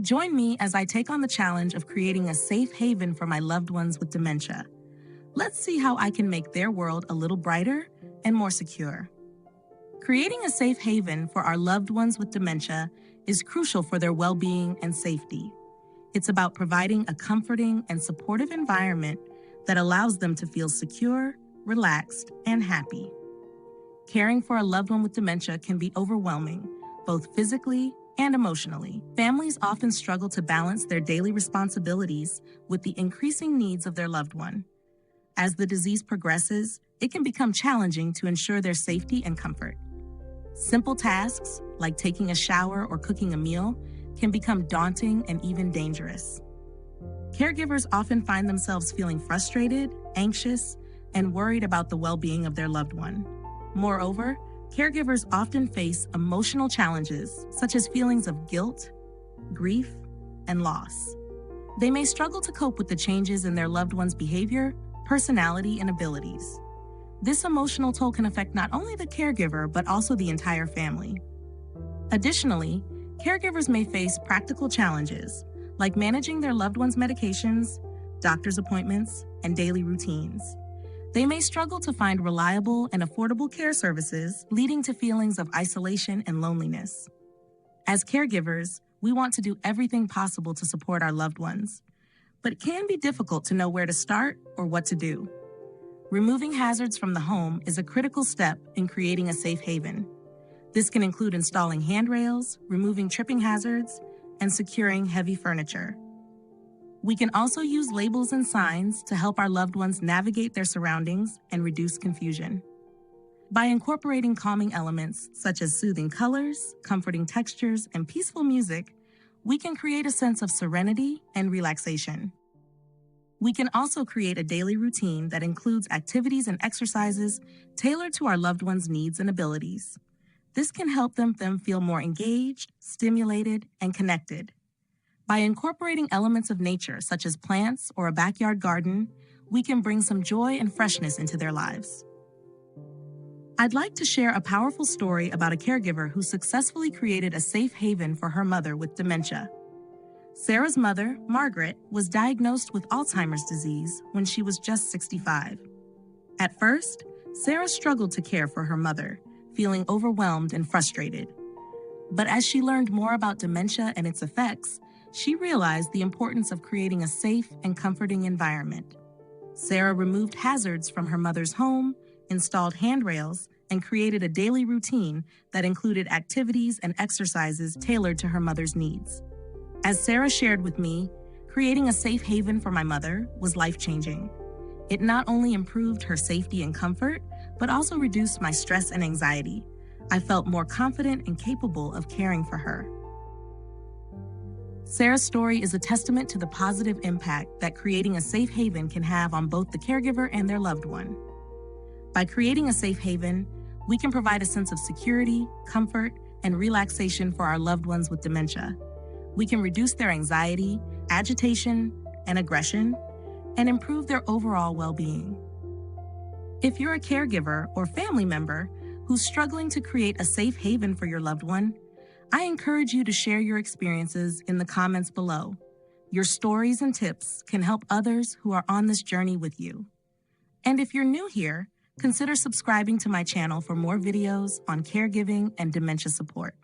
Join me as I take on the challenge of creating a safe haven for my loved ones with dementia. Let's see how I can make their world a little brighter and more secure. Creating a safe haven for our loved ones with dementia is crucial for their well-being and safety. It's about providing a comforting and supportive environment that allows them to feel secure, relaxed, and happy. Caring for a loved one with dementia can be overwhelming, both physically and emotionally. Families often struggle to balance their daily responsibilities with the increasing needs of their loved one. As the disease progresses, it can become challenging to ensure their safety and comfort. Simple tasks, like taking a shower or cooking a meal, can become daunting and even dangerous. Caregivers often find themselves feeling frustrated, anxious, and worried about the well-being of their loved one. Moreover, caregivers often face emotional challenges such as feelings of guilt, grief, and loss. They may struggle to cope with the changes in their loved one's behavior, personality, and abilities. This emotional toll can affect not only the caregiver, but also the entire family. Additionally, caregivers may face practical challenges, like managing their loved one's medications, doctor's appointments, and daily routines. They may struggle to find reliable and affordable care services, leading to feelings of isolation and loneliness. As caregivers, we want to do everything possible to support our loved ones, but it can be difficult to know where to start or what to do. Removing hazards from the home is a critical step in creating a safe haven. This can include installing handrails, removing tripping hazards, and securing heavy furniture. We can also use labels and signs to help our loved ones navigate their surroundings and reduce confusion. By incorporating calming elements such as soothing colors, comforting textures, and peaceful music, we can create a sense of serenity and relaxation. We can also create a daily routine that includes activities and exercises tailored to our loved one's needs and abilities. This can help them feel more engaged, stimulated, and connected. By incorporating elements of nature, such as plants or a backyard garden, we can bring some joy and freshness into their lives. I'd like to share a powerful story about a caregiver who successfully created a safe haven for her mother with dementia. Sarah's mother, Margaret, was diagnosed with Alzheimer's disease when she was just 65. At first, Sarah struggled to care for her mother, feeling overwhelmed and frustrated. But as she learned more about dementia and its effects, she realized the importance of creating a safe and comforting environment. Sarah removed hazards from her mother's home, installed handrails, and created a daily routine that included activities and exercises tailored to her mother's needs. As Sarah shared with me, creating a safe haven for my mother was life-changing. It not only improved her safety and comfort, but also reduced my stress and anxiety. I felt more confident and capable of caring for her. Sarah's story is a testament to the positive impact that creating a safe haven can have on both the caregiver and their loved one. By creating a safe haven, we can provide a sense of security, comfort, and relaxation for our loved ones with dementia. We can reduce their anxiety, agitation, and aggression, and improve their overall well-being. If you're a caregiver or family member who's struggling to create a safe haven for your loved one, I encourage you to share your experiences in the comments below. Your stories and tips can help others who are on this journey with you. And if you're new here, consider subscribing to my channel for more videos on caregiving and dementia support.